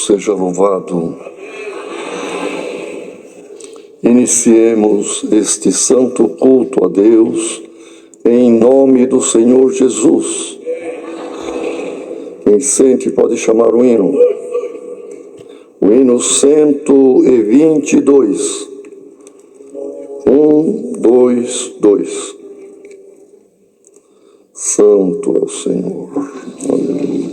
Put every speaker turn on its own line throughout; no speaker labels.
seja louvado. Iniciemos este santo culto a Deus em nome do Senhor Jesus. Quem sente pode chamar o hino. O hino 122. 1, 2, 2. Santo é o Senhor. Aleluia.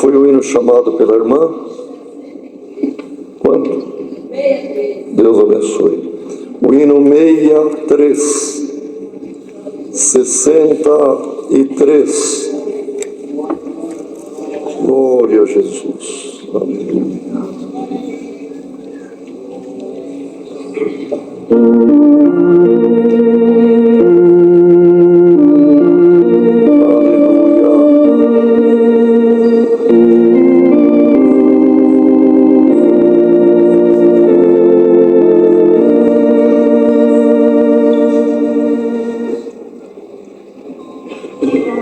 Foi o hino chamado pela irmã? Quanto? Deus abençoe. O hino 63. 63. Glória a Jesus. Aleluia. 5,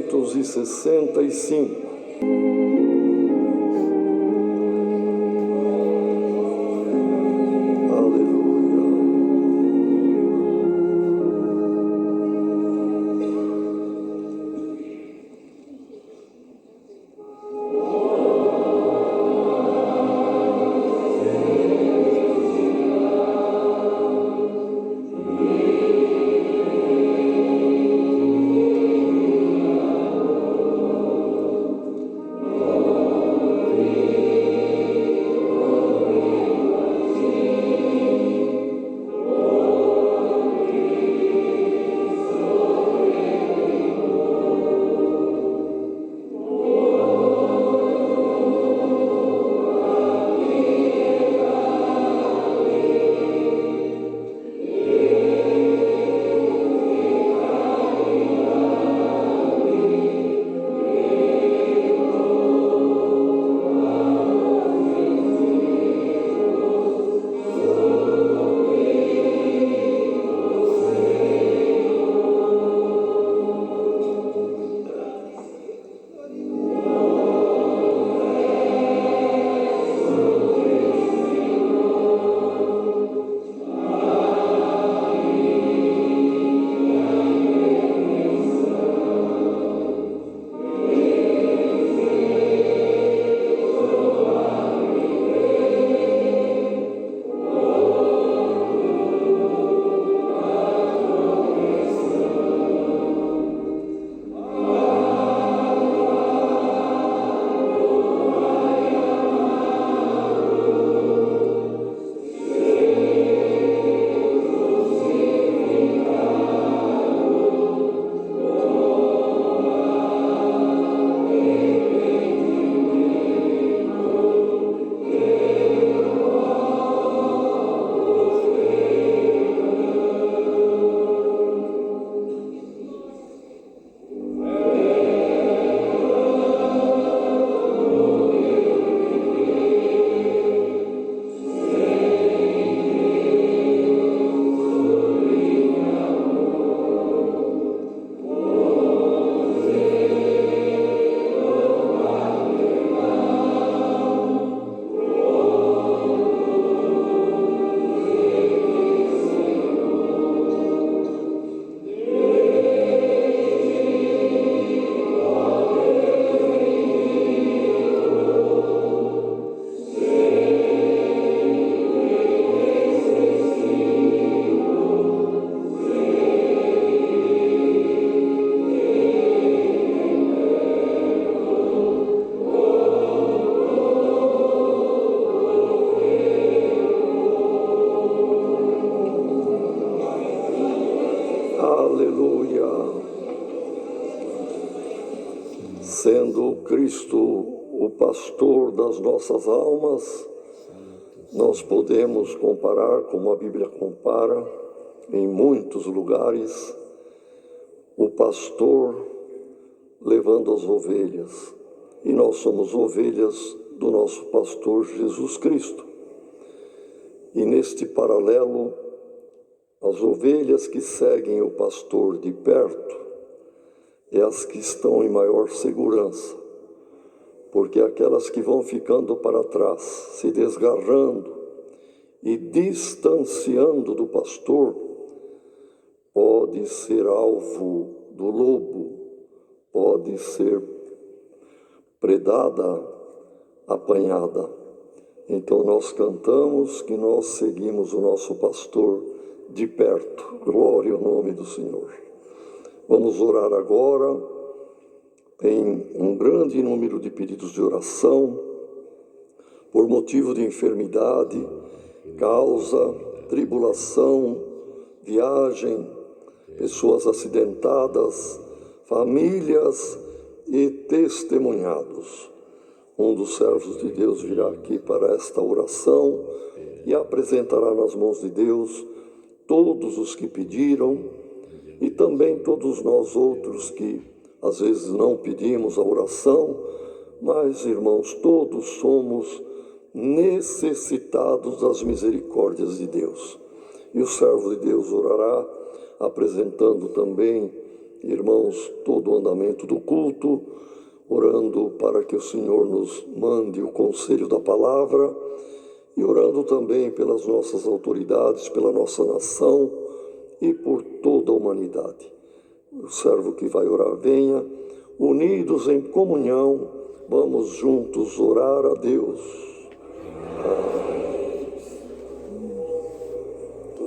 365. sendo Cristo o pastor das nossas almas, nós podemos comparar, como a Bíblia compara, em muitos lugares, o pastor levando as ovelhas. E nós somos ovelhas do nosso pastor Jesus Cristo. E neste paralelo, as ovelhas que seguem o pastor de perto é as que estão em maior segurança, porque aquelas que vão ficando para trás, se desgarrando e distanciando do pastor, pode ser alvo do lobo, pode ser predada, apanhada. Então nós cantamos que nós seguimos o nosso pastor de perto. Glória ao nome do Senhor. Vamos orar agora. Tem um grande número de pedidos de oração por motivo de enfermidade, causa, tribulação, viagem, pessoas acidentadas, famílias e testemunhados. Um dos servos de Deus virá aqui para esta oração e apresentará nas mãos de Deus todos os que pediram e também todos nós outros que às vezes não pedimos a oração, mas, irmãos, todos somos necessitados das misericórdias de Deus. E o servo de Deus orará, apresentando também, irmãos, todo o andamento do culto, orando para que o Senhor nos mande o conselho da palavra e orando também pelas nossas autoridades, pela nossa nação e por toda a humanidade. O servo que vai orar, venha, unidos em comunhão, vamos juntos orar a Deus.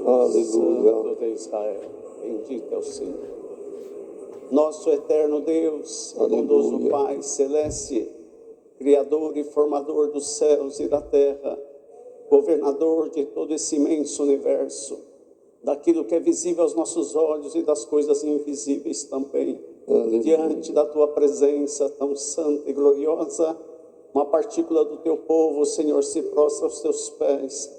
Aleluia.
Santo de Israel, bendito é o Senhor. Nosso eterno Deus, bondoso Pai celeste, Criador e formador dos céus e da terra, governador de todo esse imenso universo, daquilo que é visível aos nossos olhos e das coisas invisíveis também.
Aleluia.
Diante da tua presença tão santa e gloriosa, uma partícula do teu povo, Senhor, se prostra aos teus pés,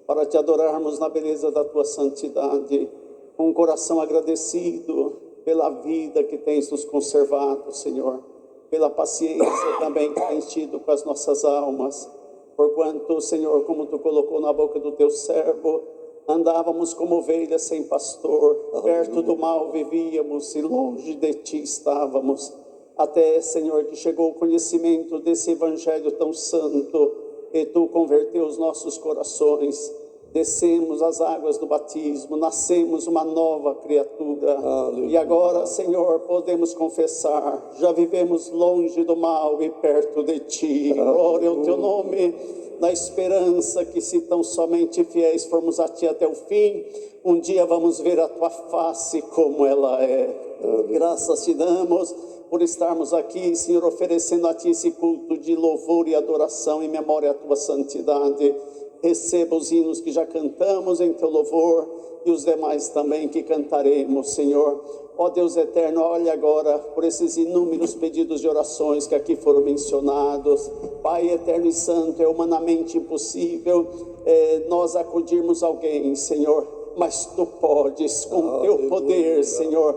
para te adorarmos na beleza da tua santidade, com um coração agradecido pela vida que tens nos conservado, Senhor, pela paciência também que tens tido com as nossas almas, porquanto, Senhor, como tu colocou na boca do teu servo, andávamos como ovelhas sem pastor, perto do mal vivíamos e longe de ti estávamos, até, Senhor, que chegou o conhecimento desse evangelho tão santo, e tu converteu os nossos corações, descemos as águas do batismo, nascemos uma nova criatura. Aleluia. E agora, Senhor, podemos confessar, já vivemos longe do mal e perto de ti. Aleluia. Glória ao teu nome, na esperança que, se tão somente fiéis formos a ti até o fim, um dia vamos ver a tua face como ela é. Aleluia. Graças te damos por estarmos aqui, Senhor, oferecendo a ti esse culto de louvor e adoração em memória à tua santidade. Receba os hinos que já cantamos em teu louvor e os demais também que cantaremos, Senhor. Ó Deus eterno, olha agora por esses inúmeros pedidos de orações que aqui foram mencionados. Pai eterno e santo, é humanamente impossível nós acudirmos a alguém, Senhor, mas tu podes, com teu poder, Senhor.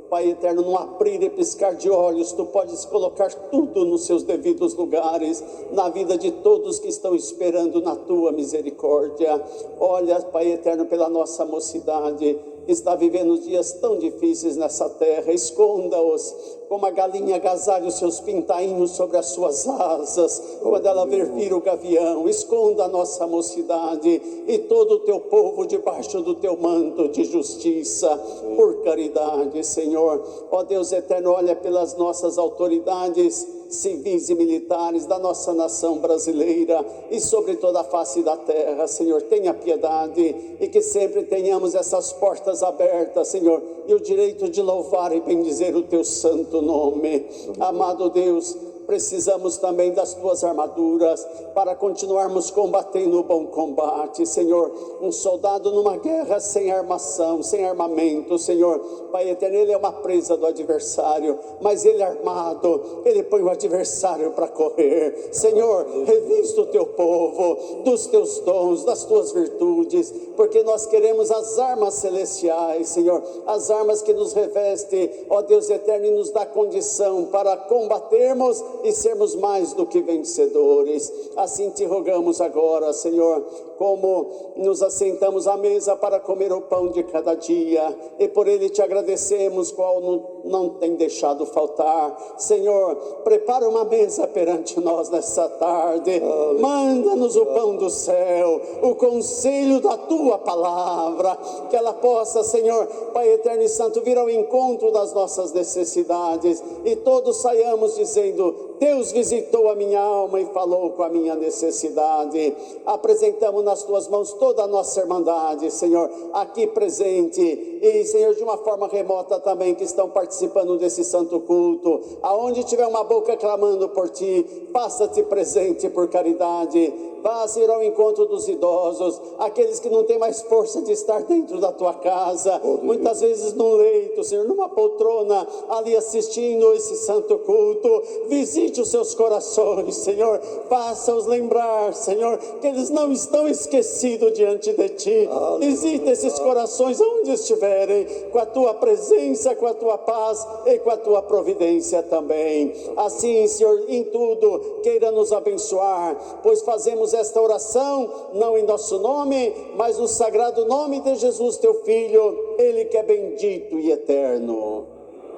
Pai eterno, num abrir e piscar de olhos, tu podes colocar tudo nos seus devidos lugares, na vida de todos que estão esperando na tua misericórdia. Olha, Pai eterno, pela nossa mocidade, está vivendo dias tão difíceis nessa terra. Esconda-os, como a galinha agasalha os seus pintainhos sobre as suas asas, quando ela ver vir o gavião. Esconda a nossa mocidade e todo o teu povo debaixo do teu manto de justiça, por caridade, Senhor. Ó Deus eterno, olha pelas nossas autoridades civis e militares da nossa nação brasileira e sobre toda a face da terra, Senhor. Tenha piedade e que sempre tenhamos essas portas abertas, Senhor, e o direito de louvar e bendizer o teu santo nome. Amado Deus, precisamos também das tuas armaduras para continuarmos combatendo o bom combate, Senhor. Um soldado numa guerra sem armação, sem armamento, Senhor, Pai eterno, ele é uma presa do adversário, mas ele armado, ele põe o adversário para correr. Senhor, revista o teu povo dos teus dons, das tuas virtudes, porque nós queremos as armas celestiais, Senhor, as armas que nos revestem, ó Deus eterno, e nos dá condição para combatermos e sermos mais do que vencedores. Assim te rogamos agora, Senhor, como nos assentamos à mesa para comer o pão de cada dia, e por ele te agradecemos, qual não tem deixado faltar. Senhor, prepara uma mesa perante nós nessa tarde, manda-nos o pão do céu, o conselho da tua palavra, que ela possa, Senhor, Pai eterno e santo, vir ao encontro das nossas necessidades, e todos saiamos dizendo: Deus visitou a minha alma e falou com a minha necessidade. Apresentamos nas tuas mãos toda a nossa irmandade, Senhor, aqui presente, e, Senhor, de uma forma remota também, que estão participando desse santo culto. Aonde tiver uma boca clamando por ti, faça-te presente por caridade. Vá, Senhor, ao encontro dos idosos, aqueles que não têm mais força de estar dentro da tua casa, muitas vezes num leito, Senhor, numa poltrona, ali assistindo esse santo culto. Visite os seus corações, Senhor, faça-os lembrar, Senhor, que eles não estão esquecidos diante de ti. Visita esses corações onde estiverem, com a tua presença, com a tua paz e com a tua providência também. Assim, Senhor, em tudo, queira nos abençoar, pois fazemos esta oração, não em nosso nome, mas no sagrado nome de Jesus, teu Filho, ele que é bendito e eterno.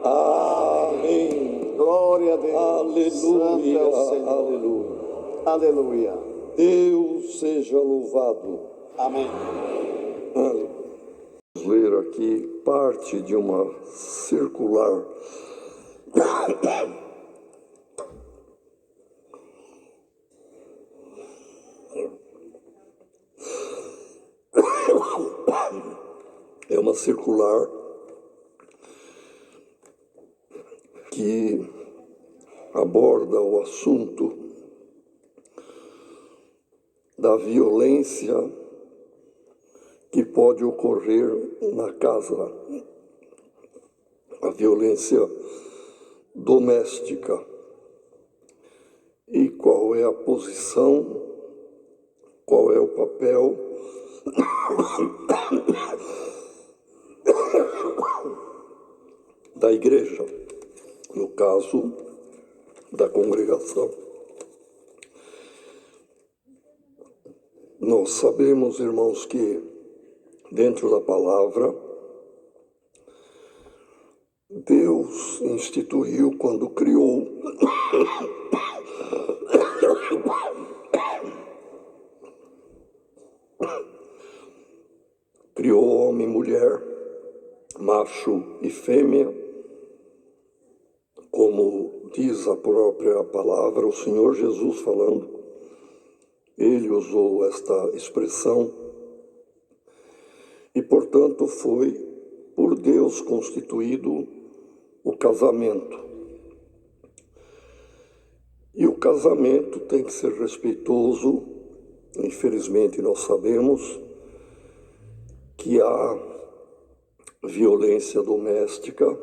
Amém.
Glória a Deus.
Aleluia,
Santo é o Senhor.
aleluia.
Aleluia.
Deus seja louvado.
Amém.
Vamos ler aqui parte de uma circular. É uma circular que aborda o assunto da violência que pode ocorrer na casa, a violência doméstica, e qual é a posição, qual é o papel da igreja, no caso da congregação. Nós sabemos, irmãos, que dentro da palavra, Deus instituiu quando criou homem e mulher, macho e fêmea, como diz a própria palavra, o Senhor Jesus falando, ele usou esta expressão, e portanto foi por Deus constituído o casamento. E o casamento tem que ser respeitoso. Infelizmente nós sabemos que há violência doméstica,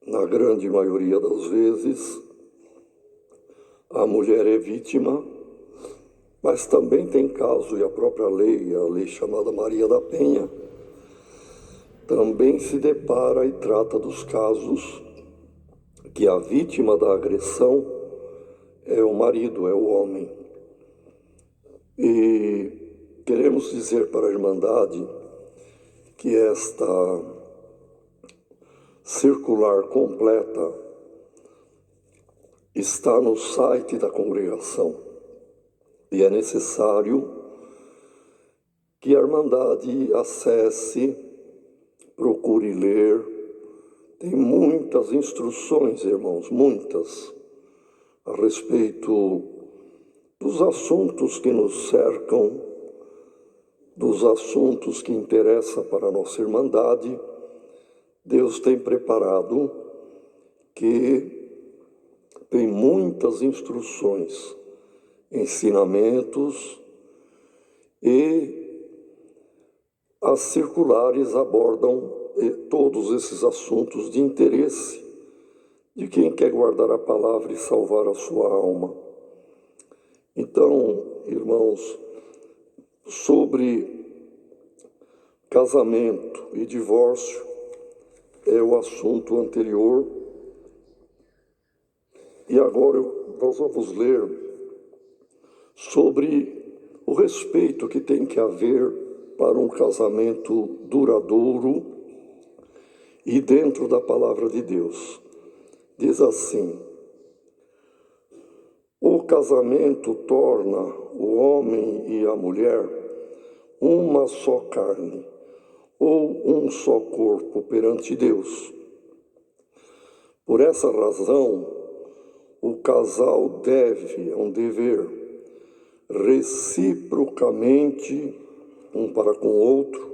na grande maioria das vezes a mulher é vítima, mas também tem caso, e a própria lei, a lei chamada Maria da Penha, também se depara e trata dos casos que a vítima da agressão é o marido, é o homem. E queremos dizer para a Irmandade que esta circular completa está no site da congregação. E é necessário que a Irmandade acesse, procure ler. Tem muitas instruções, irmãos, muitas, a respeito dos assuntos que nos cercam, dos assuntos que interessam para a nossa Irmandade. Deus tem preparado que tem muitas instruções, ensinamentos, e as circulares abordam todos esses assuntos de interesse de quem quer guardar a palavra e salvar a sua alma. Então, irmãos, sobre casamento e divórcio é o assunto anterior. E agora nós vamos ler sobre o respeito que tem que haver para um casamento duradouro e dentro da palavra de Deus. Diz assim: o casamento torna o homem e a mulher uma só carne, ou um só corpo perante Deus. Por essa razão, o casal é um dever, reciprocamente um para com o outro,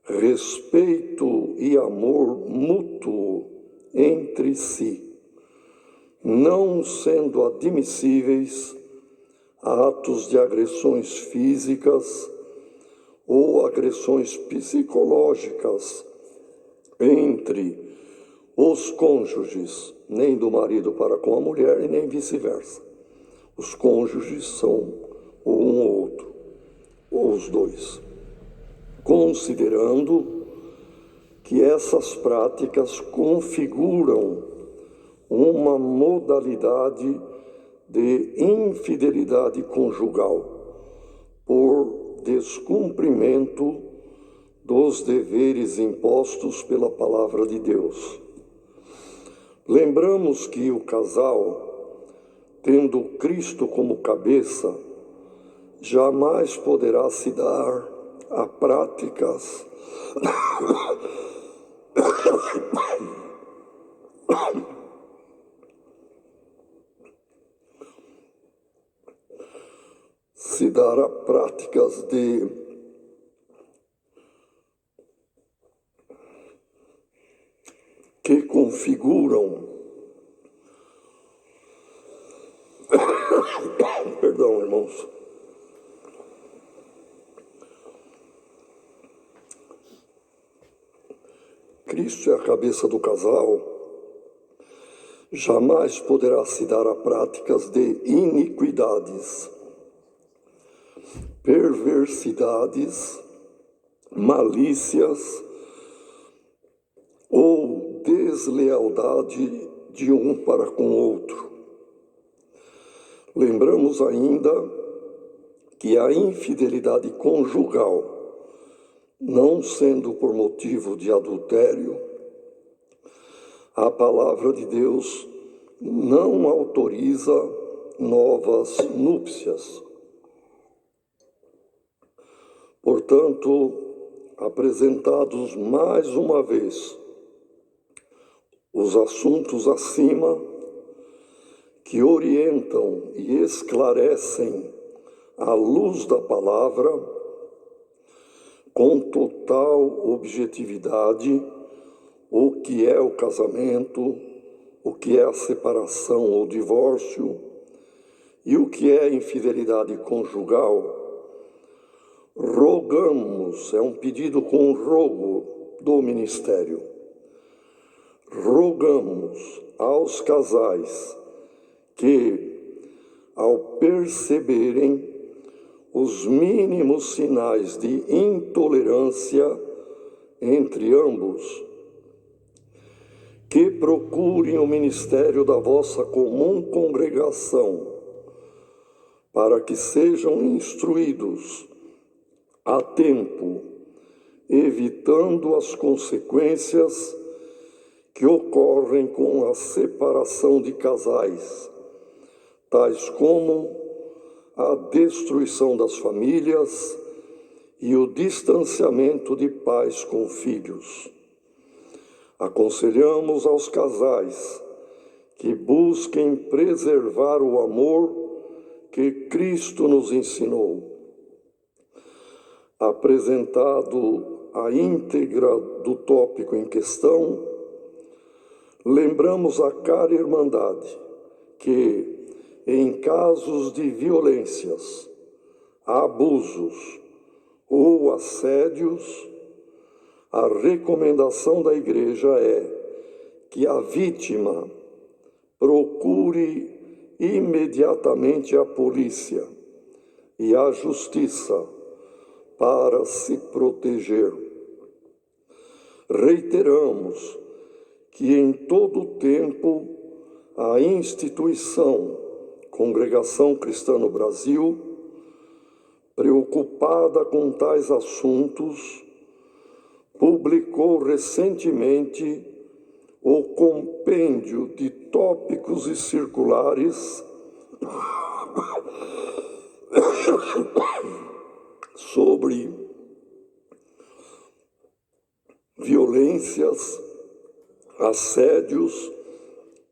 respeito e amor mútuo entre si, não sendo admissíveis atos de agressões físicas ou agressões psicológicas entre os cônjuges, nem do marido para com a mulher e nem vice-versa. Os cônjuges são um ou outro, ou os dois, considerando que essas práticas configuram uma modalidade de infidelidade conjugal por descumprimento dos deveres impostos pela palavra de Deus. Lembramos que o casal, tendo Cristo como cabeça, jamais poderá se dar a práticas que configuram, perdão, irmãos, Cristo é a cabeça do casal, jamais poderá se dar a práticas de iniquidades, perversidades, malícias ou deslealdade de um para com o outro. Lembramos ainda que a infidelidade conjugal, não sendo por motivo de adultério, a palavra de Deus não autoriza novas núpcias. Portanto, apresentados mais uma vez os assuntos acima, que orientam e esclarecem à luz da palavra, com total objetividade, o que é o casamento, o que é a separação ou divórcio e o que é a infidelidade conjugal, rogamos, é um pedido com rogo do ministério, rogamos aos casais que, ao perceberem os mínimos sinais de intolerância entre ambos, que procurem o ministério da vossa comum congregação, para que sejam instruídos a tempo, evitando as consequências que ocorrem com a separação de casais, tais como a destruição das famílias e o distanciamento de pais com filhos. Aconselhamos aos casais que busquem preservar o amor que Cristo nos ensinou. Apresentado a íntegra do tópico em questão, lembramos a cara irmandade que, em casos de violências, abusos ou assédios, a recomendação da Igreja é que a vítima procure imediatamente a polícia e a justiça para se proteger. Reiteramos que em todo o tempo a instituição Congregação Cristã no Brasil, preocupada com tais assuntos, publicou recentemente o compêndio de tópicos e circulares sobre violências, assédios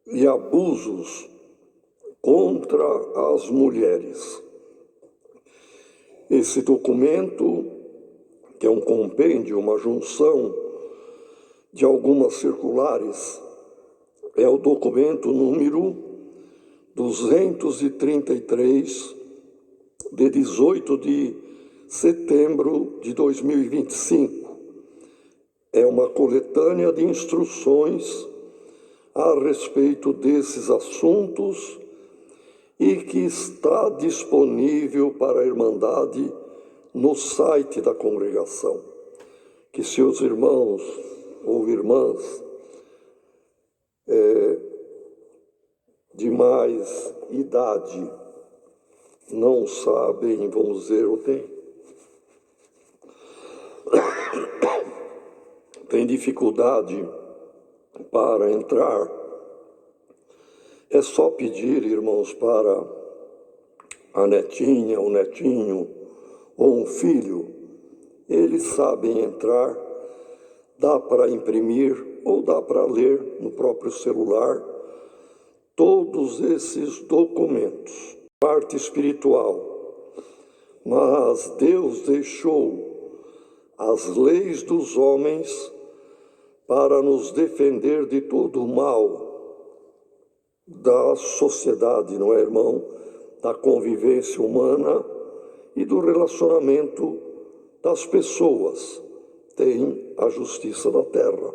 e abusos contra as mulheres. Esse documento, que é um compêndio, uma junção de algumas circulares, é o documento número 233, de 18 de setembro de 2025. É uma coletânea de instruções a respeito desses assuntos e que está disponível para a Irmandade no site da congregação. Que seus irmãos ou irmãs de mais idade não sabem, vamos dizer, tem dificuldade para entrar, é só pedir, irmãos, para a netinha, o netinho ou um filho, eles sabem entrar, dá para imprimir ou dá para ler no próprio celular todos esses documentos. Parte espiritual, mas Deus deixou as leis dos homens para nos defender de todo o mal da sociedade, não é, irmão? Da convivência humana e do relacionamento das pessoas. Tem a justiça da terra.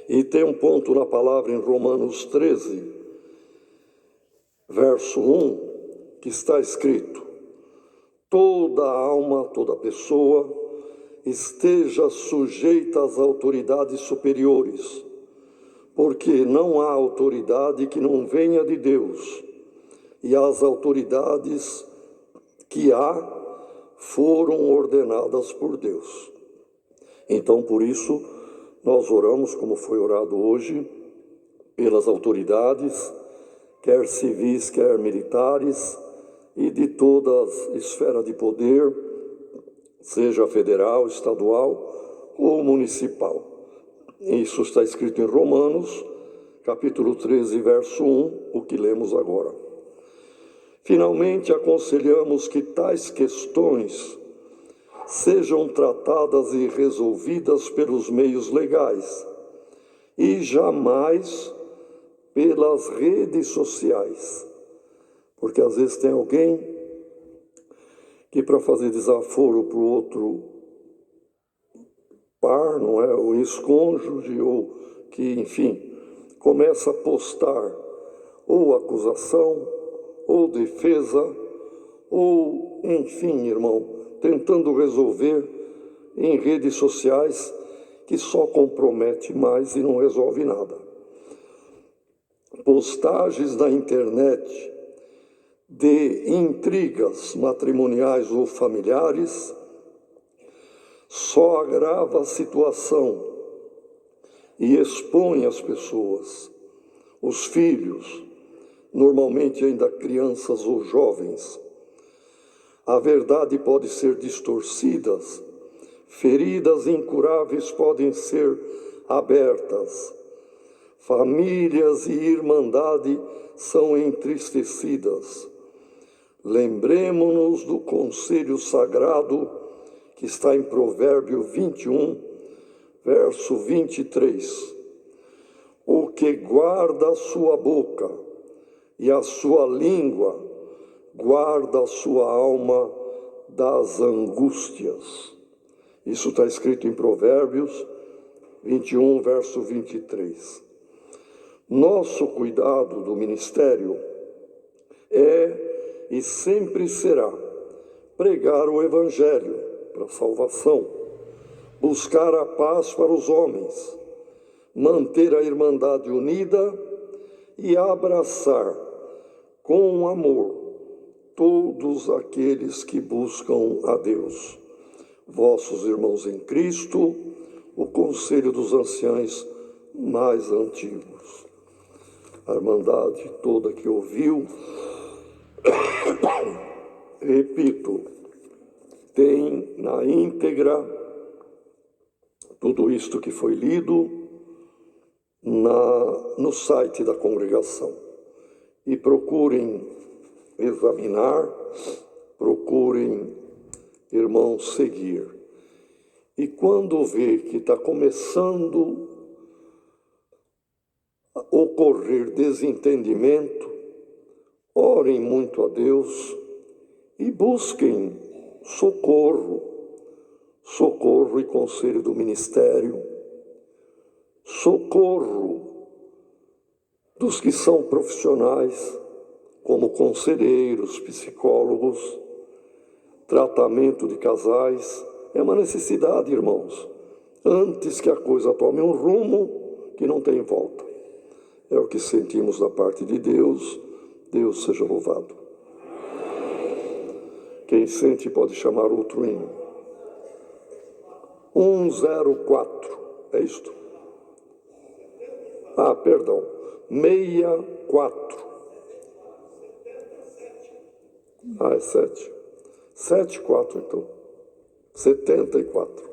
E tem um ponto na palavra em Romanos 13, verso 1, que está escrito: toda alma, toda pessoa esteja sujeita às autoridades superiores, porque não há autoridade que não venha de Deus, e as autoridades que há foram ordenadas por Deus. Então, por isso, nós oramos, como foi orado hoje, pelas autoridades, quer civis, quer militares, e de toda a esfera de poder, seja federal, estadual ou municipal. Isso está escrito em Romanos, capítulo 13, verso 1, o que lemos agora. Finalmente, aconselhamos que tais questões sejam tratadas e resolvidas pelos meios legais e jamais pelas redes sociais. Porque às vezes tem alguém que, para fazer desaforo para o outro par, não é, o ex-cônjuge, ou que, enfim, começa a postar ou acusação, ou defesa, ou, enfim, irmão, tentando resolver em redes sociais, que só compromete mais e não resolve nada. Postagens na internet de intrigas matrimoniais ou familiares só agrava a situação e expõe as pessoas, os filhos, normalmente ainda crianças ou jovens. A verdade pode ser distorcida, feridas incuráveis podem ser abertas, famílias e irmandade são entristecidas. Lembremos-nos do conselho sagrado que está em Provérbio 21, verso 23. O que guarda a sua boca e a sua língua guarda a sua alma das angústias. Isso está escrito em Provérbios 21, verso 23. Nosso cuidado do ministério é e sempre será pregar o Evangelho para a salvação, buscar a paz para os homens, manter a irmandade unida e abraçar com amor todos aqueles que buscam a Deus. Vossos irmãos em Cristo, o conselho dos anciãos mais antigos. A irmandade toda que ouviu, repito, tem na íntegra tudo isto que foi lido no site da congregação. E procurem examinar, procurem, irmãos, seguir. E quando vê que está começando a ocorrer desentendimento, orem muito a Deus e busquem socorro e conselho do ministério, socorro dos que são profissionais, como conselheiros, psicólogos, tratamento de casais. É uma necessidade, irmãos, antes que a coisa tome um rumo que não tem volta. É o que sentimos da parte de Deus. Deus seja louvado. Quem sente pode chamar outro hino. 104, é isto? Perdão, 64. É 7. 74, então. 74.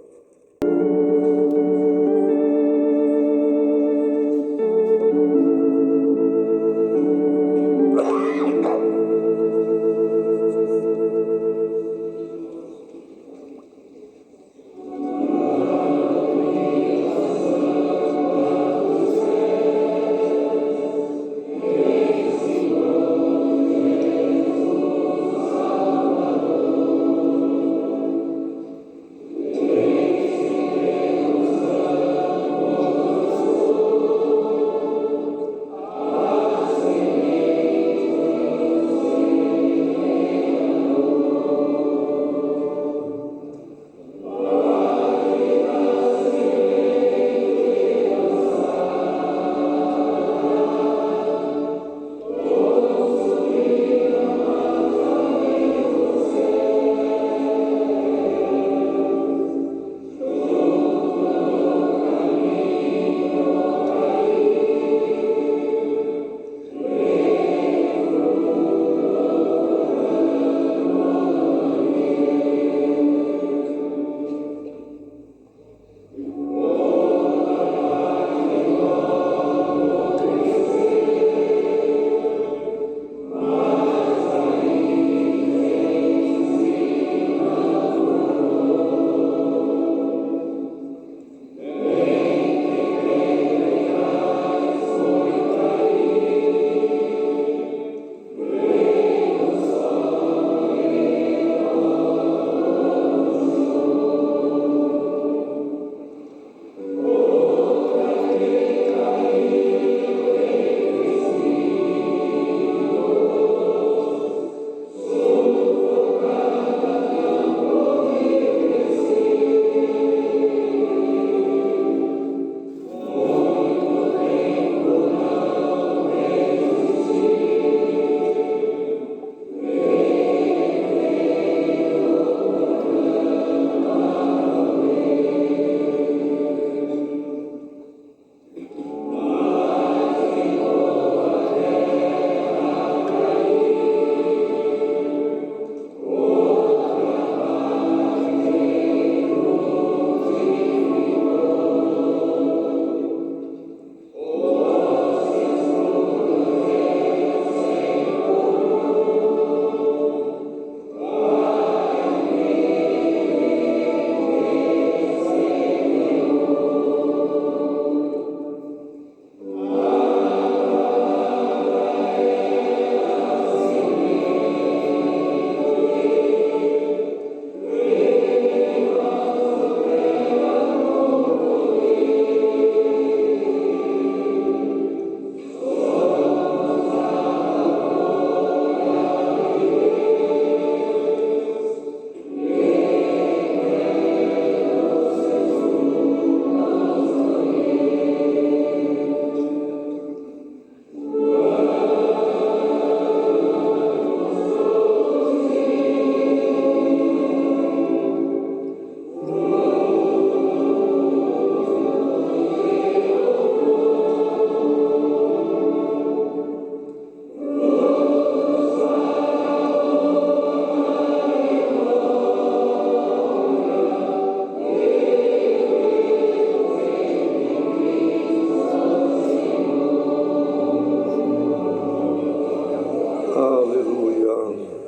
Aleluia.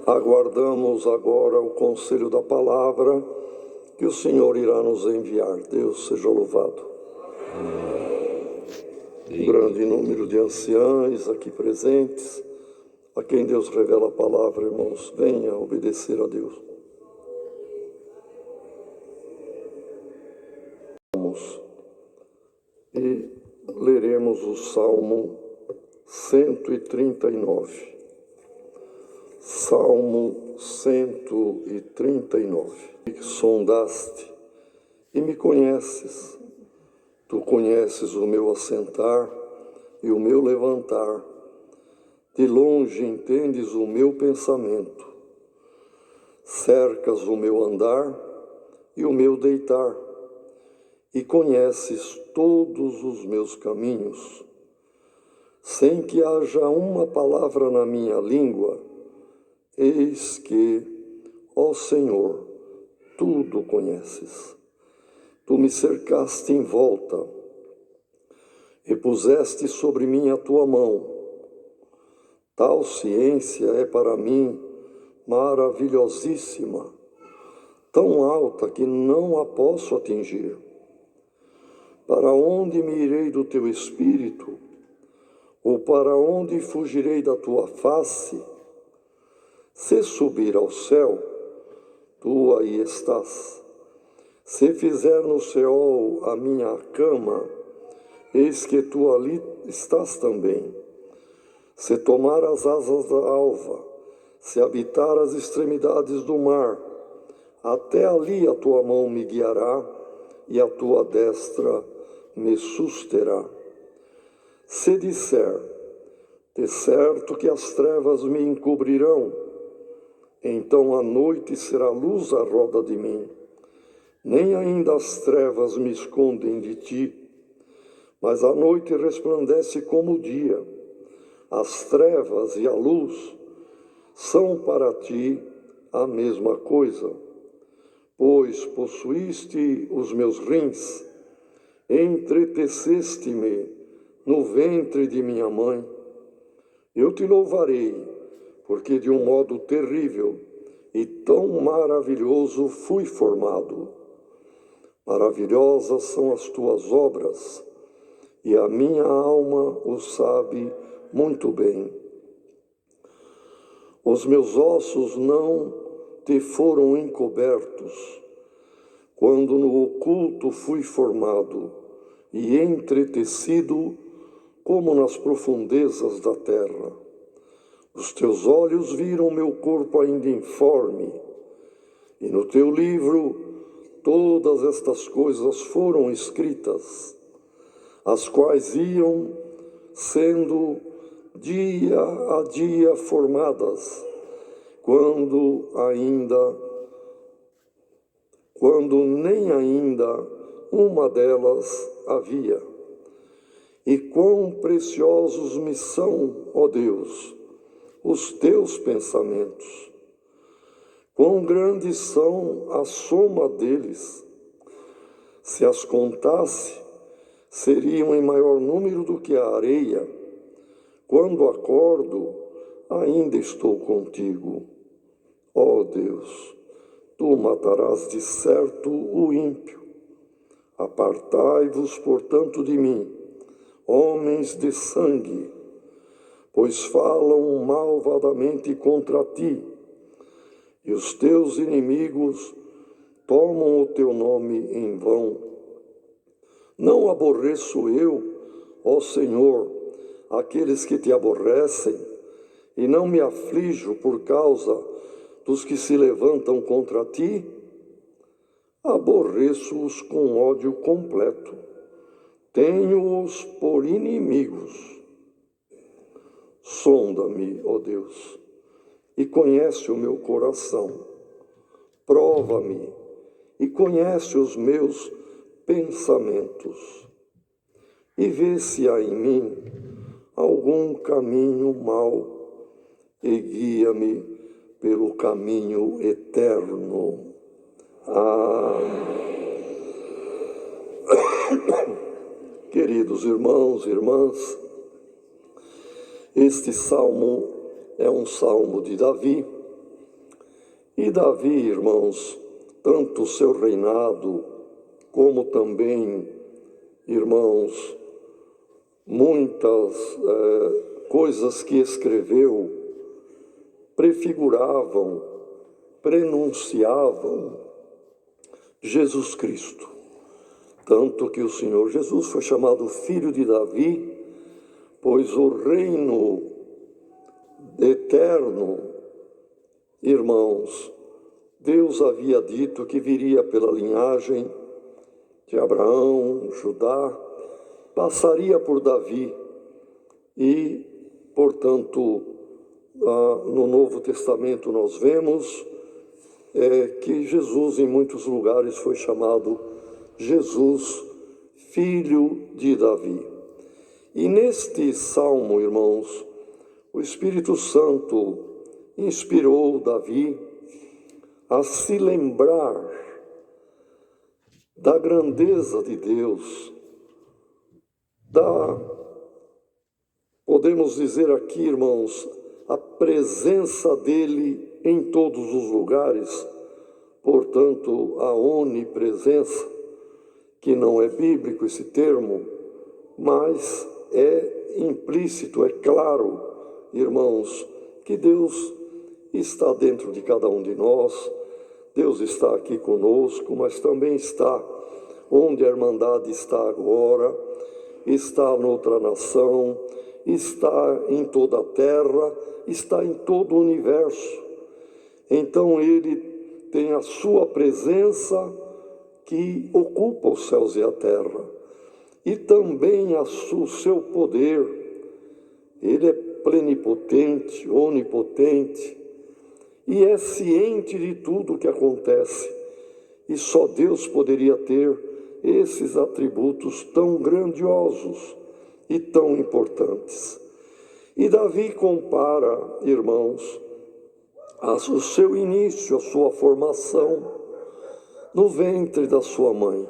Aguardamos agora o conselho da palavra que o Senhor irá nos enviar. Deus seja louvado. Um grande número de anciães aqui presentes, a quem Deus revela a palavra, irmãos, venha obedecer a Deus. Vamos e leremos o Salmo 139. Salmo 139. Que sondaste e me conheces. Tu conheces o meu assentar e o meu levantar. De longe entendes o meu pensamento. Cercas o meu andar e o meu deitar. E conheces todos os meus caminhos. Sem que haja uma palavra na minha língua, eis que, ó Senhor, tudo conheces. Tu me cercaste em volta e puseste sobre mim a tua mão. Tal ciência é para mim maravilhosíssima, tão alta que não a posso atingir. Para onde me irei do teu espírito? Ou para onde fugirei da tua face? Se subir ao céu, tu aí estás. Se fizer no Seol a minha cama, eis que tu ali estás também. Se tomar as asas da alva, se habitar as extremidades do mar, até ali a tua mão me guiará e a tua destra me susterá. Se disser, de certo que as trevas me encobrirão, então a noite será luz à roda de mim. Nem ainda as trevas me escondem de ti, mas a noite resplandece como o dia. As trevas e a luz são para ti a mesma coisa. Pois possuíste os meus rins, entreteceste-me no ventre de minha mãe. Eu te louvarei, porque de um modo terrível e tão maravilhoso fui formado. Maravilhosas são as tuas obras, e a minha alma o sabe muito bem. Os meus ossos não te foram encobertos, quando no oculto fui formado e entretecido como nas profundezas da terra. Os teus olhos viram meu corpo ainda informe, e no teu livro todas estas coisas foram escritas, as quais iam sendo dia a dia formadas, quando nem ainda uma delas havia. E quão preciosos me são, ó Deus, os teus pensamentos. Quão grandes são a soma deles. Se as contasse, seriam em maior número do que a areia. Quando acordo, ainda estou contigo. Ó Deus, tu matarás de certo o ímpio. Apartai-vos, portanto, de mim, homens de sangue, pois falam malvadamente contra ti, e os teus inimigos tomam o teu nome em vão. Não aborreço eu, ó Senhor, aqueles que te aborrecem, e não me aflijo por causa dos que se levantam contra ti? Aborreço-os com ódio completo, tenho-os por inimigos. Sonda-me, ó Deus, e conhece o meu coração. Prova-me e conhece os meus pensamentos. E vê se há em mim algum caminho mau e guia-me pelo caminho eterno. Queridos irmãos e irmãs, este salmo é um salmo de Davi. E Davi, irmãos, tanto o seu reinado, como também, irmãos, muitas coisas que escreveu prefiguravam, prenunciavam Jesus Cristo. Tanto que o Senhor Jesus foi chamado Filho de Davi, pois o reino eterno, irmãos, Deus havia dito que viria pela linhagem de Abraão, Judá, passaria por Davi e, portanto, no Novo Testamento nós vemos que Jesus em muitos lugares foi chamado Jesus, Filho de Davi. E neste salmo, irmãos, o Espírito Santo inspirou Davi a se lembrar da grandeza de Deus, podemos dizer aqui, irmãos, a presença dele em todos os lugares, portanto, a onipresença, que não é bíblico esse termo, mas é implícito, é claro, irmãos, que Deus está dentro de cada um de nós, Deus está aqui conosco, mas também está onde a Irmandade está agora, está noutra nação, está em toda a terra, está em todo o universo. Então Ele tem a sua presença que ocupa os céus e a terra, e também o seu poder. Ele é plenipotente, onipotente, e é ciente de tudo o que acontece. E só Deus poderia ter esses atributos tão grandiosos e tão importantes. E Davi compara, irmãos, o seu início, a sua formação no ventre da sua mãe.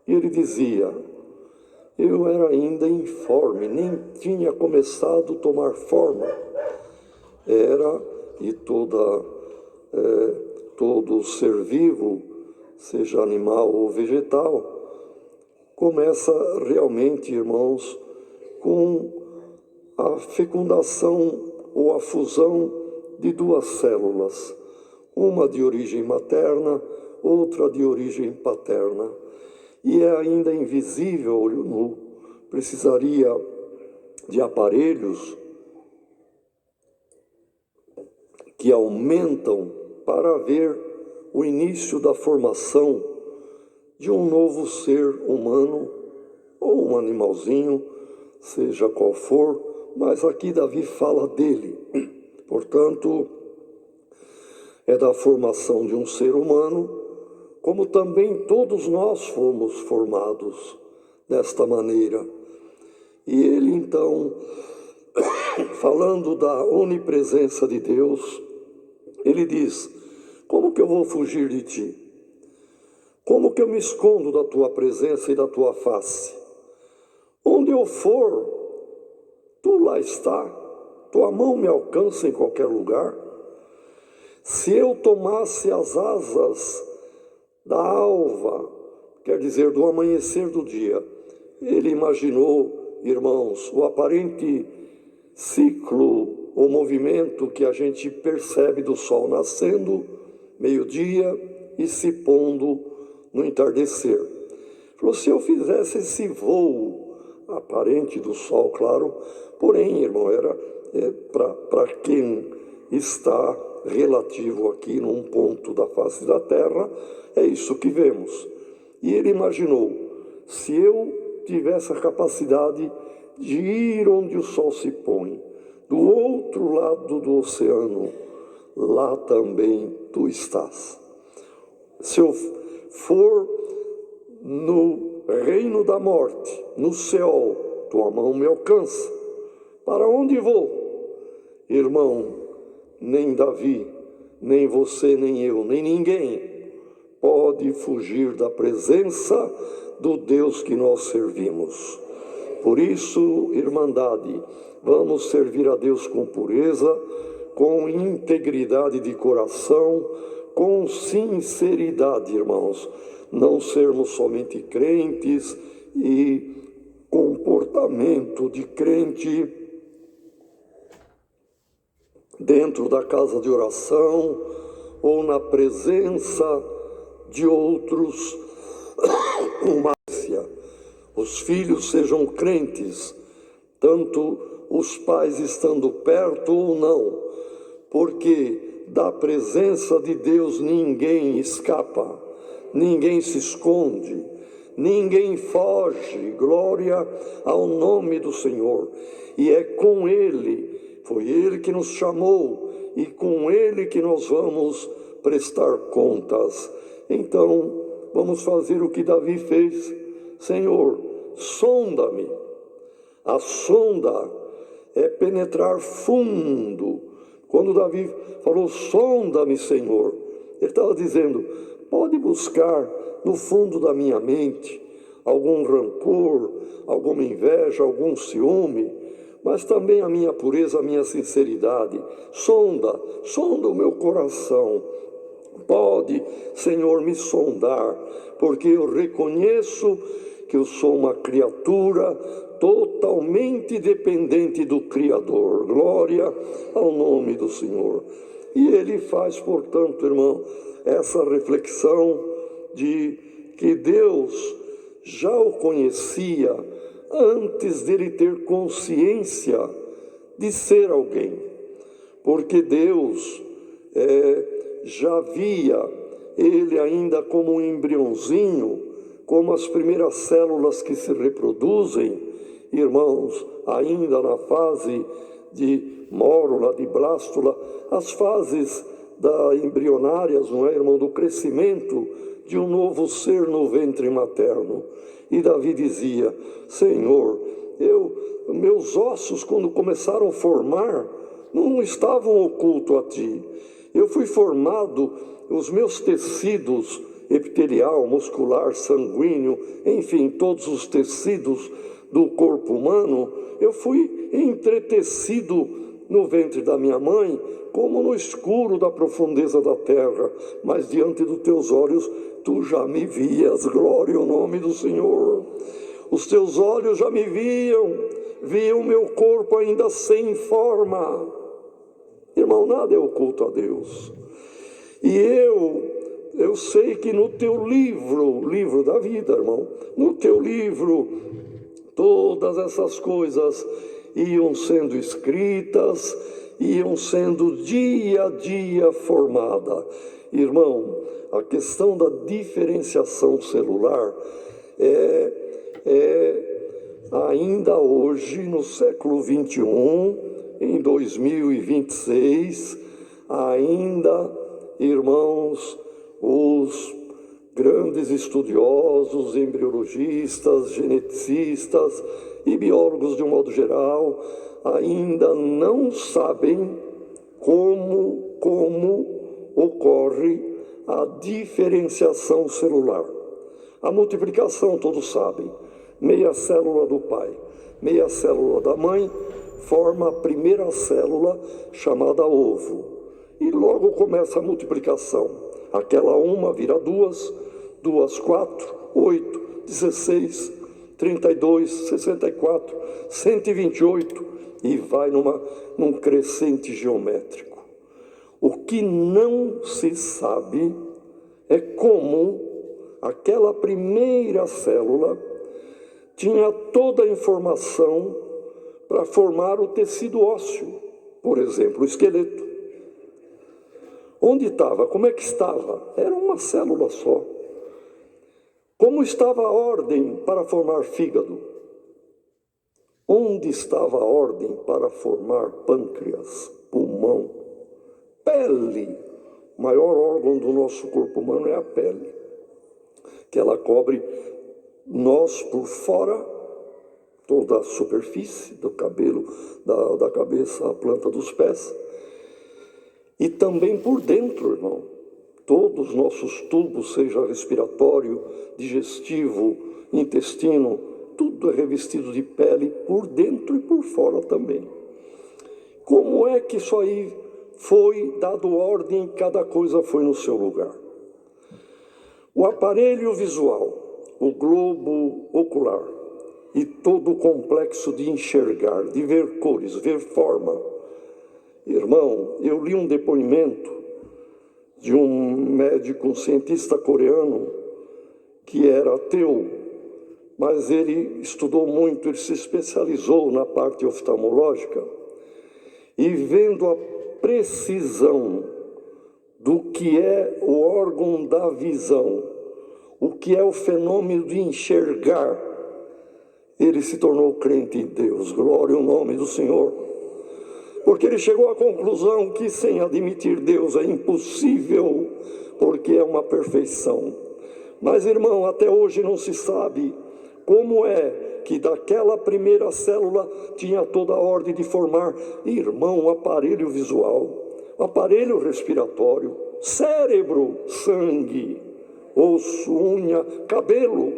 E ele dizia: eu era ainda informe, nem tinha começado a tomar forma. E todo ser vivo, seja animal ou vegetal, começa realmente, irmãos, com a fecundação ou a fusão de duas células, uma de origem materna, outra de origem paterna. E é ainda invisível a olho nu, precisaria de aparelhos que aumentam para ver o início da formação de um novo ser humano ou um animalzinho, seja qual for, mas aqui Davi fala dele. Portanto, é da formação de um ser humano, como também todos nós fomos formados desta maneira. E ele então, falando da onipresença de Deus, ele diz: como que eu vou fugir de ti? Como que eu me escondo da tua presença e da tua face? Onde eu for, tu lá está, tua mão me alcança em qualquer lugar. Se eu tomasse as asas da alva, quer dizer, do amanhecer do dia, ele imaginou, irmãos, o aparente ciclo, o movimento que a gente percebe do sol nascendo, meio-dia, e se pondo no entardecer. Falou: se eu fizesse esse voo aparente do sol, claro, porém, irmão, era para quem está relativo aqui num ponto da face da terra, é isso que vemos. E ele imaginou: se eu tivesse a capacidade de ir onde o sol se põe, do outro lado do oceano, lá também tu estás. Se eu for no reino da morte, no céu, tua mão me alcança. Para onde vou? Irmão, nem Davi, nem você, nem eu, nem ninguém pode fugir da presença do Deus que nós servimos. Por isso, irmandade, vamos servir a Deus com pureza, com integridade de coração, com sinceridade, irmãos. Não sermos somente crentes e comportamento de crente dentro da casa de oração ou na presença de outros. Os filhos sejam crentes, tanto os pais estando perto ou não, porque da presença de Deus ninguém escapa, ninguém se esconde, ninguém foge. Glória ao nome do Senhor. E é com Ele, foi Ele que nos chamou, e com Ele que nós vamos prestar contas. Então, vamos fazer o que Davi fez. Senhor, sonda-me. A sonda é penetrar fundo. Quando Davi falou, sonda-me, Senhor, ele estava dizendo, pode buscar no fundo da minha mente algum rancor, alguma inveja, algum ciúme, mas também a minha pureza, a minha sinceridade. Sonda o meu coração. Pode, Senhor, me sondar, porque eu reconheço que eu sou uma criatura totalmente dependente do Criador. Glória ao nome do Senhor. E ele faz, portanto, irmão, essa reflexão de que Deus já o conhecia antes dele ter consciência de ser alguém, porque Deus já via ele ainda como um embriãozinho, como as primeiras células que se reproduzem, irmãos, ainda na fase de mórula, de blástula, as fases embrionárias, não é, irmão, do crescimento de um novo ser no ventre materno. E Davi dizia, Senhor, meus ossos, quando começaram a formar, não estavam ocultos a Ti. Eu fui formado, os meus tecidos epitelial, muscular, sanguíneo, enfim, todos os tecidos do corpo humano, eu fui entretecido no ventre da minha mãe, como no escuro da profundeza da terra, mas diante dos teus olhos, tu já me vias. Glória ao nome do Senhor. Os teus olhos já me viam meu corpo ainda sem forma. Irmão, nada é oculto a Deus. E eu sei que no teu livro da vida, irmão, no teu livro, todas essas coisas iam sendo escritas, iam sendo dia a dia formada. Irmão, a questão da diferenciação celular ainda hoje, no século 21, em 2026, ainda, irmãos, os grandes estudiosos, embriologistas, geneticistas e biólogos de um modo geral, ainda não sabem como ocorre a diferenciação celular. A multiplicação, todos sabem, meia célula do pai, meia célula da mãe, forma a primeira célula chamada ovo. E logo começa a multiplicação. Aquela uma vira duas, 4, 8, 16, 32, 64, 128 e vai num crescente geométrico. O que não se sabe é como aquela primeira célula tinha toda a informação para formar o tecido ósseo, por exemplo, o esqueleto. Onde estava? Como é que estava? Era uma célula só. Como estava a ordem para formar fígado? Onde estava a ordem para formar pâncreas, pulmão, pele? O maior órgão do nosso corpo humano é a pele, que ela cobre nós por fora, toda a superfície do cabelo, da cabeça à planta dos pés, e também por dentro, irmão. Todos os nossos tubos, seja respiratório, digestivo, intestino, tudo é revestido de pele por dentro e por fora também. Como é que isso aí foi dado ordem, cada coisa foi no seu lugar? O aparelho visual, o globo ocular e todo o complexo de enxergar, de ver cores, ver forma. Irmão, eu li um depoimento de um médico, um cientista coreano, que era ateu, mas ele estudou muito, ele se especializou na parte oftalmológica, e vendo a precisão do que é o órgão da visão, o que é o fenômeno de enxergar, ele se tornou crente em Deus. Glória ao nome do Senhor. Porque ele chegou à conclusão que sem admitir Deus é impossível, porque é uma perfeição. Mas, irmão, até hoje não se sabe como é que daquela primeira célula tinha toda a ordem de formar, irmão, um aparelho visual, um aparelho respiratório, cérebro, sangue, osso, unha, cabelo,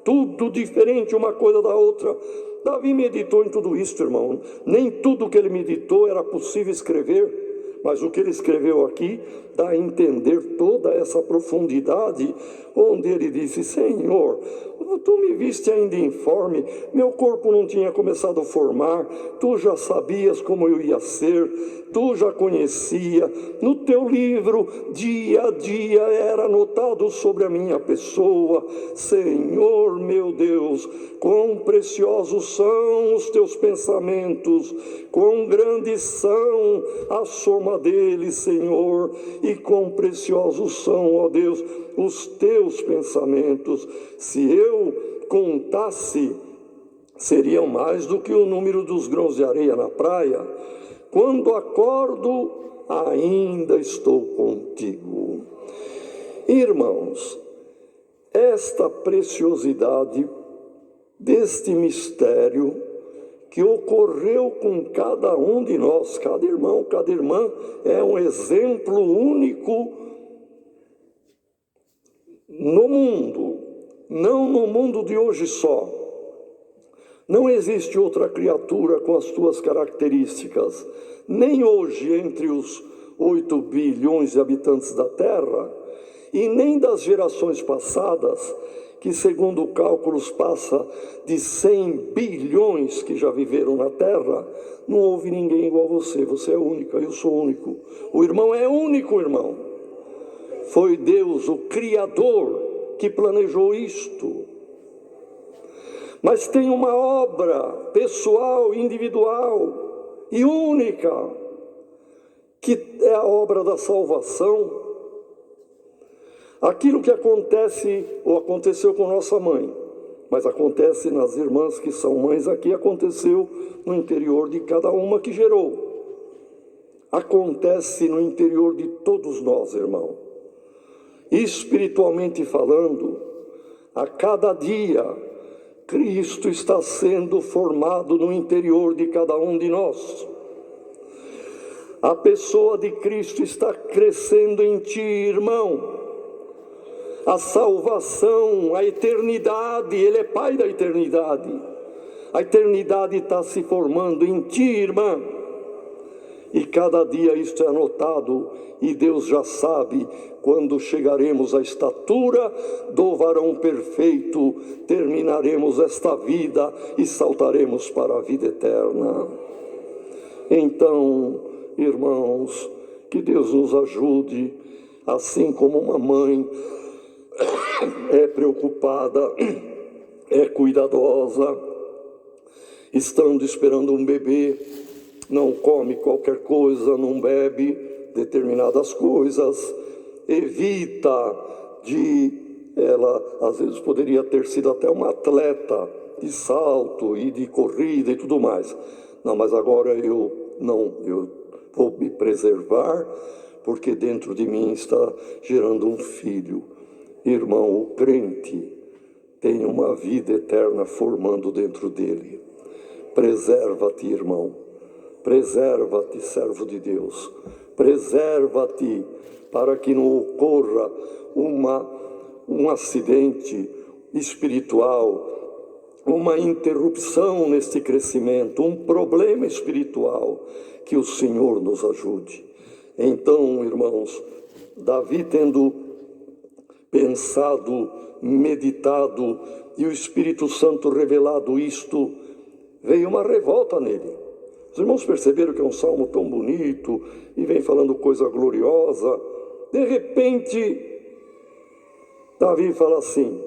tudo diferente uma coisa da outra. Davi meditou em tudo isso, irmão. Nem tudo que ele meditou era possível escrever, mas o que ele escreveu aqui dá a entender toda essa profundidade, onde ele disse: Senhor, tu me viste ainda informe, meu corpo não tinha começado a formar, tu já sabias como eu ia ser, tu já conhecia, no teu livro, dia a dia era anotado sobre a minha pessoa. Senhor meu Deus, quão preciosos são os teus pensamentos, quão grandes são a soma deles, Senhor, e quão preciosos são, ó Deus, os teus pensamentos. Se eu contasse, seriam mais do que o número dos grãos de areia na praia. Quando acordo, ainda estou contigo. Irmãos, esta preciosidade deste mistério que ocorreu com cada um de nós, cada irmão, cada irmã, é um exemplo único no mundo, não no mundo de hoje só. Não existe outra criatura com as suas características, nem hoje entre os 8 bilhões de habitantes da Terra, e nem das gerações passadas, que segundo cálculos passa de 100 bilhões que já viveram na Terra. Não houve ninguém igual a você, você é única, eu sou único. O irmão é único, irmão. Foi Deus, o Criador, que planejou isto. Mas tem uma obra pessoal, individual e única, que é a obra da salvação. Aquilo que acontece, ou aconteceu com nossa mãe, mas acontece nas irmãs que são mães aqui, aconteceu no interior de cada uma que gerou. Acontece no interior de todos nós, irmão. Espiritualmente falando, a cada dia, Cristo está sendo formado no interior de cada um de nós. A pessoa de Cristo está crescendo em ti, irmão. A salvação, a eternidade, Ele é Pai da eternidade. A eternidade está se formando em ti, irmã. E cada dia isto é anotado, e Deus já sabe quando chegaremos à estatura do varão perfeito, terminaremos esta vida e saltaremos para a vida eterna. Então, irmãos, que Deus nos ajude, assim como uma mãe é preocupada, é cuidadosa, estando esperando um bebê, não come qualquer coisa, não bebe determinadas coisas, evita ela às vezes poderia ter sido até uma atleta de salto e de corrida e tudo mais. Não, mas agora eu vou me preservar, porque dentro de mim está gerando um filho. Irmão, o crente tem uma vida eterna formando dentro dele. Preserva-te, irmão. Preserva-te, servo de Deus. Preserva-te para que não ocorra um acidente espiritual uma interrupção neste crescimento, um problema espiritual, que o Senhor nos ajude. Então, irmãos, Davi, tendo pensado, meditado, e o Espírito Santo revelado isto, veio uma revolta nele. Os irmãos perceberam que é um salmo tão bonito, e vem falando coisa gloriosa. De repente, Davi fala assim,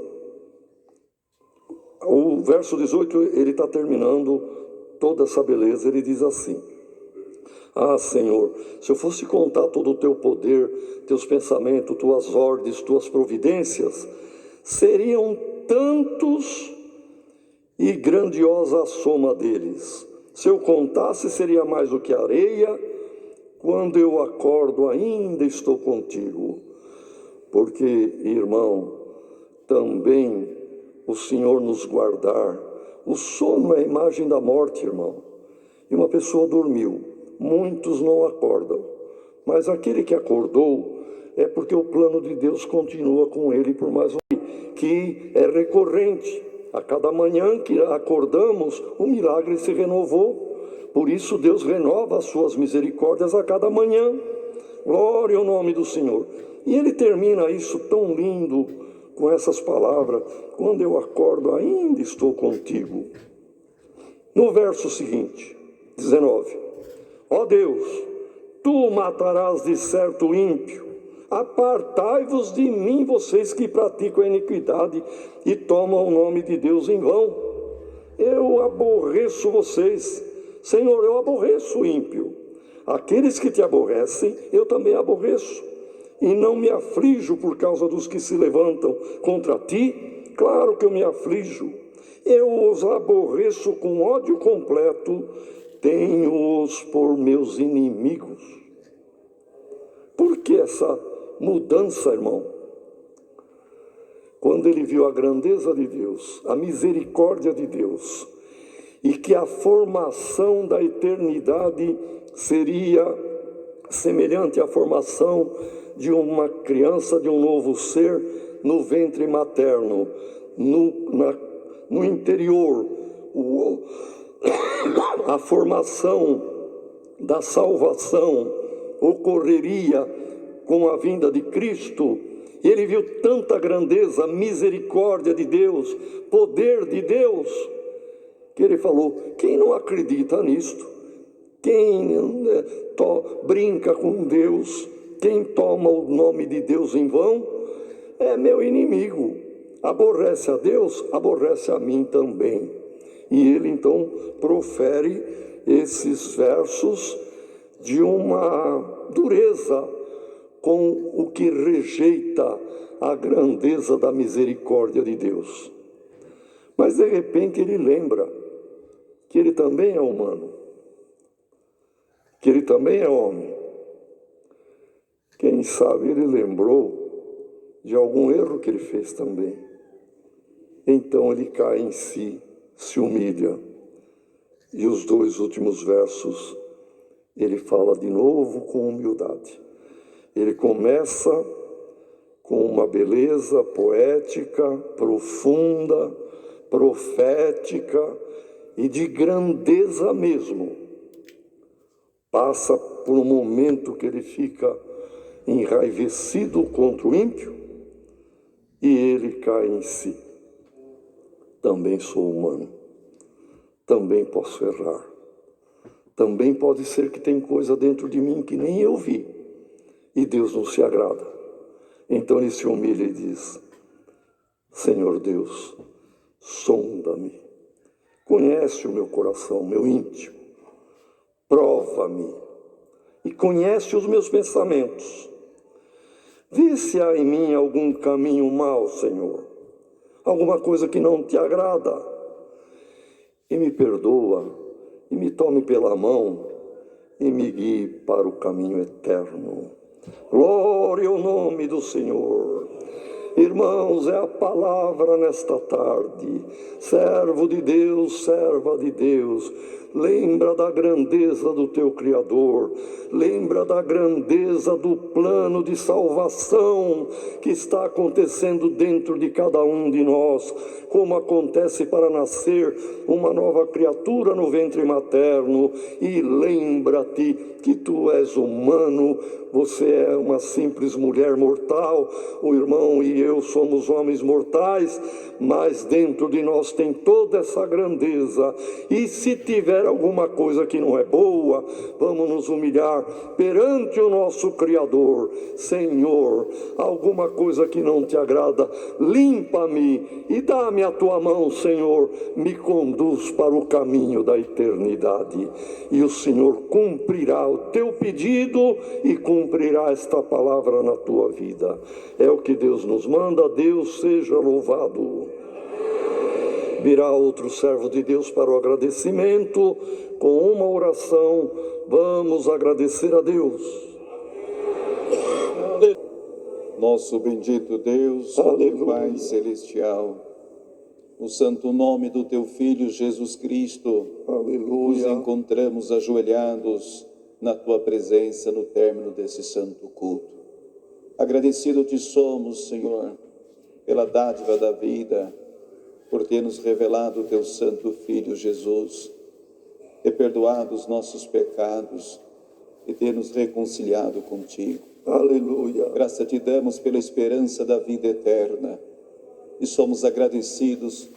o verso 18, ele está terminando toda essa beleza, ele diz assim: ah, Senhor, se eu fosse contar todo o teu poder, teus pensamentos, tuas ordens, tuas providências, seriam tantos e grandiosa a soma deles. Se eu contasse, seria mais do que areia. Quando eu acordo, ainda estou contigo. Porque, irmão, também o Senhor nos guardar. O sono é a imagem da morte, irmão. E uma pessoa dormiu, muitos não acordam. Mas aquele que acordou é porque o plano de Deus continua com ele por mais um dia, que é recorrente. A cada manhã que acordamos, o milagre se renovou. Por isso Deus renova as suas misericórdias a cada manhã. Glória ao nome do Senhor. E ele termina isso tão lindo com essas palavras: quando eu acordo, ainda estou contigo. No verso seguinte, 19: ó Deus, tu matarás de certo o ímpio. Apartai-vos de mim, vocês que praticam a iniquidade e tomam o nome de Deus em vão. Eu aborreço vocês. Senhor, eu aborreço o ímpio. Aqueles que te aborrecem, eu também aborreço. E não me aflijo por causa dos que se levantam contra ti. Claro que eu me aflijo. Eu os aborreço com ódio completo. Tenho-os por meus inimigos. Por que essa mudança, irmão? Quando ele viu a grandeza de Deus, a misericórdia de Deus, e que a formação da eternidade seria semelhante à formação de uma criança, de um novo ser, no ventre materno, no interior, a formação da salvação ocorreria com a vinda de Cristo. Ele viu tanta grandeza, misericórdia de Deus, poder de Deus, que ele falou: quem não acredita nisto, quem brinca com Deus, quem toma o nome de Deus em vão, é meu inimigo. Aborrece a Deus, aborrece a mim também. E ele então profere esses versos de uma dureza com o que rejeita a grandeza da misericórdia de Deus. Mas de repente ele lembra que ele também é humano, que ele também é homem. Quem sabe ele lembrou de algum erro que ele fez também. Então ele cai em si, se humilha. E os 2 últimos versos, ele fala de novo com humildade. Ele começa com uma beleza poética, profunda, profética e de grandeza mesmo. Passa por um momento que ele fica enraivecido contra o ímpio e ele cai em si. Também sou humano, também posso errar, também pode ser que tem coisa dentro de mim que nem eu vi e Deus não se agrada. Então ele se humilha e diz: Senhor Deus, sonda-me, conhece o meu coração, meu íntimo, prova-me e conhece os meus pensamentos. Vê se há em mim algum caminho mau, Senhor, alguma coisa que não te agrada, e me perdoa, e me tome pela mão, e me guie para o caminho eterno. Glória ao nome do Senhor. Irmãos, é a palavra nesta tarde. Servo de Deus, serva de Deus, lembra da grandeza do teu Criador, lembra da grandeza do plano de salvação que está acontecendo dentro de cada um de nós, como acontece para nascer uma nova criatura no ventre materno. E lembra-te que tu és humano, você é uma simples mulher mortal, o irmão e eu somos homens mortais, mas dentro de nós tem toda essa grandeza. E se tiver alguma coisa que não é boa, vamos nos humilhar perante o nosso Criador. Senhor, alguma coisa que não te agrada, limpa-me e dá-me a tua mão, Senhor, me conduz para o caminho da eternidade. E o Senhor cumprirá o teu pedido e cumprirá esta palavra na tua vida. É o que Deus nos manda. Deus seja louvado. Virá outro servo de Deus para o agradecimento. Com uma oração, vamos agradecer a Deus.
Nosso bendito Deus, Pai celestial, no santo nome do Teu Filho Jesus Cristo, nos encontramos ajoelhados na Tua presença no término desse santo culto. Agradecido te somos, Senhor, pela dádiva da vida, por ter nos revelado o Teu santo Filho Jesus, ter perdoado os nossos pecados e ter nos reconciliado contigo.
Aleluia.
Graça te damos pela esperança da vida eterna e somos agradecidos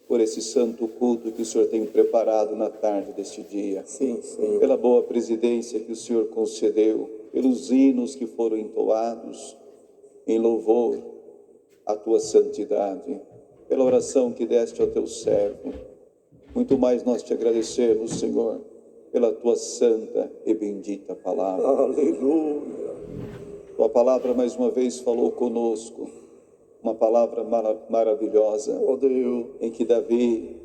por esse santo culto que o Senhor tem preparado na tarde deste dia.
Sim, Senhor.
Pela boa presidência que o Senhor concedeu, pelos hinos que foram entoados em louvor à tua santidade, pela oração que deste ao teu servo. Muito mais nós te agradecemos, Senhor, pela tua santa e bendita palavra.
Aleluia.
Tua palavra mais uma vez falou conosco, uma palavra maravilhosa,
Ó Deus,
em que Davi,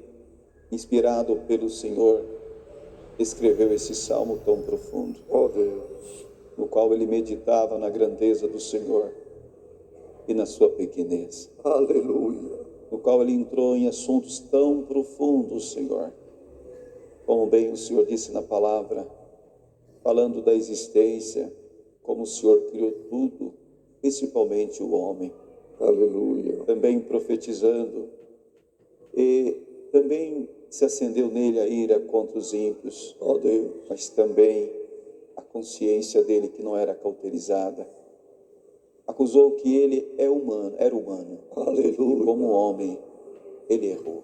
inspirado pelo Senhor, escreveu esse salmo tão profundo,
ó Deus,
no qual ele meditava na grandeza do Senhor e na sua pequenez,
aleluia.
no qual ele entrou em assuntos tão profundos, Senhor, como bem o Senhor disse na palavra, falando da existência, como o Senhor criou tudo, principalmente o homem.
Aleluia.
Também profetizando, e também se acendeu nele a ira contra os ímpios,
Ó Deus,
mas também a consciência dele que não era cauterizada. Acusou que ele era humano,
aleluia.
e como homem ele errou,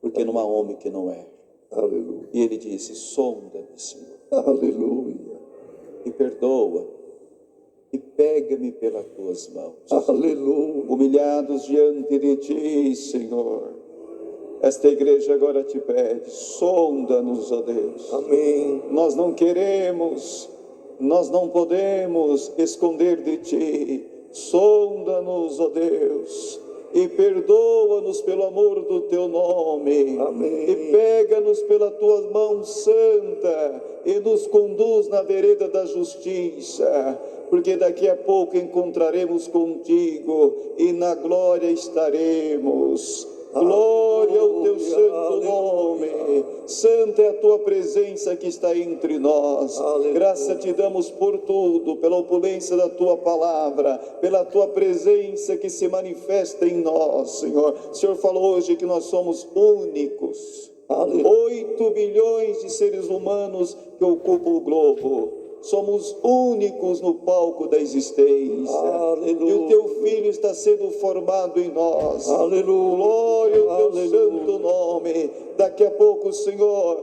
porque não há homem que não erre.
Aleluia.
E ele disse: sonda-me, Senhor,
Aleluia.
e perdoa, e pega-me pelas tuas mãos.
Aleluia.
Humilhados diante de ti, Senhor, esta igreja agora te pede, sonda-nos, ó Deus.
Amém.
Nós não queremos, nós não podemos esconder de ti. Sonda-nos, ó Deus, e perdoa-nos pelo amor do teu nome.
Amém.
E pega-nos pela tua mão santa e nos conduz na vereda da justiça, porque daqui a pouco encontraremos contigo e na glória estaremos. Glória ao teu santo nome. Santa é a tua presença que está entre nós.
Aleluia.
Graça te damos por tudo, pela opulência da tua palavra, pela tua presença que se manifesta em nós, Senhor. O Senhor falou hoje que nós somos únicos.
Aleluia.
8 bilhões de seres humanos que ocupam o globo. Somos únicos no palco da existência.
Aleluia.
E o teu Filho está sendo formado em nós.
Aleluia.
Glória ao teu
Aleluia.
santo nome. Daqui a pouco, Senhor,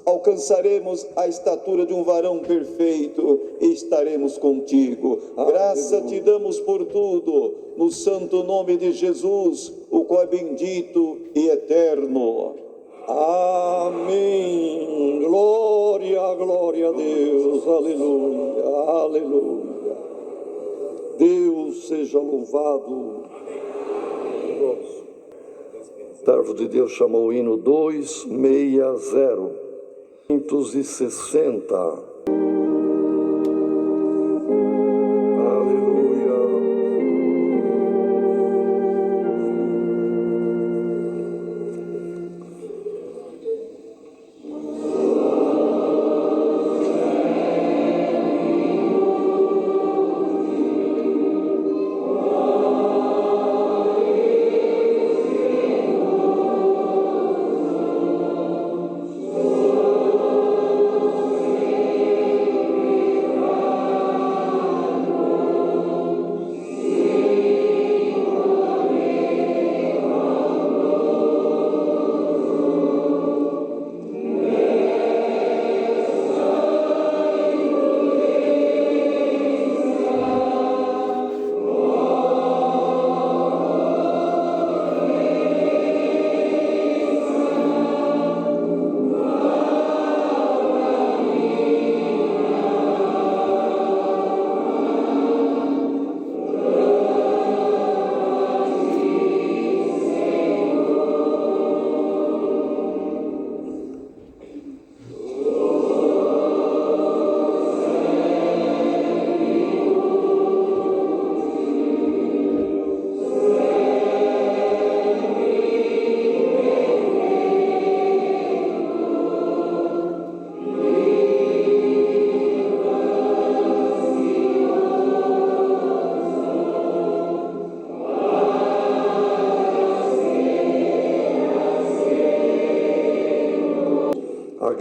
alcançaremos a estatura de um varão perfeito e estaremos contigo. Graça te damos por tudo, no santo nome de Jesus, o qual é bendito e eterno.
Amém. Glória, glória a Deus. Aleluia. Aleluia. Deus seja louvado. O servo de Deus chamou o hino 260. 560. Aleluia.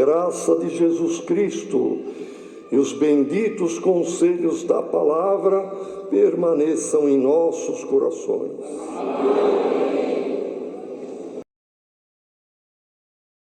graça de Jesus Cristo e os benditos conselhos da palavra permaneçam em nossos corações.